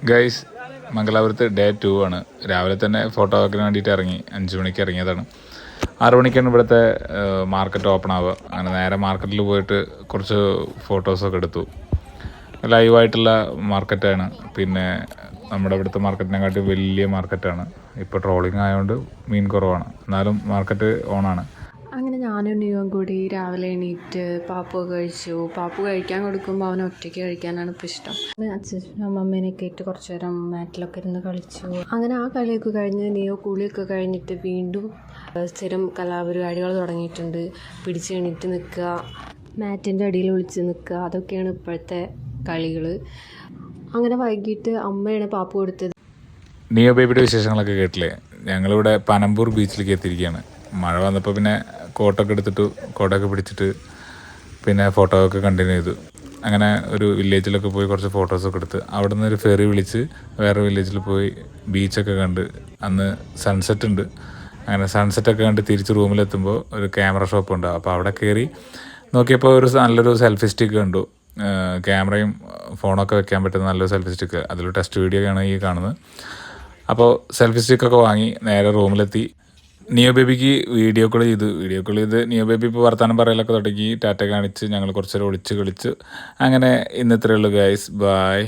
Guys, മംഗലാപുരത്ത് day 2 ആണ്. രാവിലെ തന്നെ ഫോട്ടോ വെക്കാൻ വേണ്ടിയിട്ട് ഇറങ്ങി. 5 മണിക്ക് ഇറങ്ങിയതാണ്. 6 മണിക്കാണ് ഇവിടുത്തെ മാർക്കറ്റ് ഓപ്പൺ ആവുക. അങ്ങനെ നേരെ മാർക്കറ്റിൽ പോയിട്ട് കുറച്ച് ഫോട്ടോസൊക്കെ എടുത്തു. ലൈവായിട്ടുള്ള മാർക്കറ്റാണ്. പിന്നെ നമ്മുടെ ഇവിടുത്തെ മാർക്കറ്റിനെക്കാട്ടി വലിയ മാർക്കറ്റാണ്. ഇപ്പോൾ ട്രോളിങ് ആയതുകൊണ്ട് മീൻ കുറവാണ്, എന്നാലും മാർക്കറ്റ് ഓണാണ്. അങ്ങനെ ഞാനും നിയും കൂടി രാവിലെ എണീറ്റ് പാപ്പു കഴിച്ചു. പാപ്പു കഴിക്കാൻ കൊടുക്കുമ്പോൾ അവൻ ഒറ്റയ്ക്ക് കഴിക്കാനാണ് ഇപ്പോൾ ഇഷ്ടം. അച്ഛനും അമ്മമ്മേനെയൊക്കെ ഇട്ട് കുറച്ച് നേരം മാറ്റിലൊക്കെ ഇരുന്ന് കളിച്ചു. അങ്ങനെ ആ കളിയൊക്കെ കഴിഞ്ഞ് നിയോ കുളിയൊക്കെ കഴിഞ്ഞിട്ട് വീണ്ടും സ്ഥിരം കലാപരിപാടികൾ തുടങ്ങിയിട്ടുണ്ട്. പിടിച്ച് എണീറ്റ് നിൽക്കുക, മാറ്റിൻ്റെ അടിയിൽ ഒളിച്ച് നിൽക്കുക, അതൊക്കെയാണ് ഇപ്പോഴത്തെ കളികൾ. അങ്ങനെ വൈകിട്ട് അമ്മയാണ് പാപ്പു കൊടുത്തത്. നിയോ ബേബിയുടെ വിശേഷങ്ങളൊക്കെ കേട്ടില്ലേ? ഞങ്ങളിവിടെ പനമ്പൂർ ബീച്ചിലേക്ക് എത്തിയിരിക്കുകയാണ്. മഴ വന്നപ്പോൾ പിന്നെ കോട്ടൊക്കെ എടുത്തിട്ട് കോട്ടൊക്കെ പിടിച്ചിട്ട് പിന്നെ ഫോട്ടോ ഒക്കെ കണ്ടിന്യൂ ചെയ്തു. അങ്ങനെ ഒരു വില്ലേജിലൊക്കെ പോയി കുറച്ച് ഫോട്ടോസൊക്കെ എടുത്ത് അവിടെ നിന്ന് ഒരു ഫെറി വിളിച്ച് വേറെ വില്ലേജിൽ പോയി ബീച്ചൊക്കെ കണ്ട്. അന്ന് സൺസെറ്റ് ഉണ്ട്. അങ്ങനെ സൺസെറ്റൊക്കെ കണ്ട് തിരിച്ച് റൂമിലെത്തുമ്പോൾ ഒരു ക്യാമറ ഷോപ്പ് ഉണ്ട്. അപ്പോൾ അവിടെ കയറി നോക്കിയപ്പോൾ ഒരു നല്ലൊരു സെൽഫി സ്റ്റിക്ക് കണ്ടു. ക്യാമറയും ഫോണൊക്കെ വെക്കാൻ പറ്റുന്ന നല്ലൊരു സെൽഫി സ്റ്റിക്ക്. അതിൽ ടെസ്റ്റ് വീഡിയോ ആണ് ഈ കാണുന്നത്. അപ്പോൾ സെൽഫി സ്റ്റിക്കൊക്കെ വാങ്ങി നേരെ റൂമിലെത്തി. നിയോ ബേബിക്ക് വീഡിയോ കോൾ ചെയ്ത് നിയോ ബേബി ഇപ്പോൾ വർത്തമാനം പറയലൊക്കെ തുടങ്ങി. ടാറ്റ കാണിച്ച് ഞങ്ങൾ കുറച്ച് നേരം ഒളിച്ച് കളിച്ച്. അങ്ങനെ ഇന്നത്രയേ ഉള്ളൂ ഗൈസ്. ബൈ.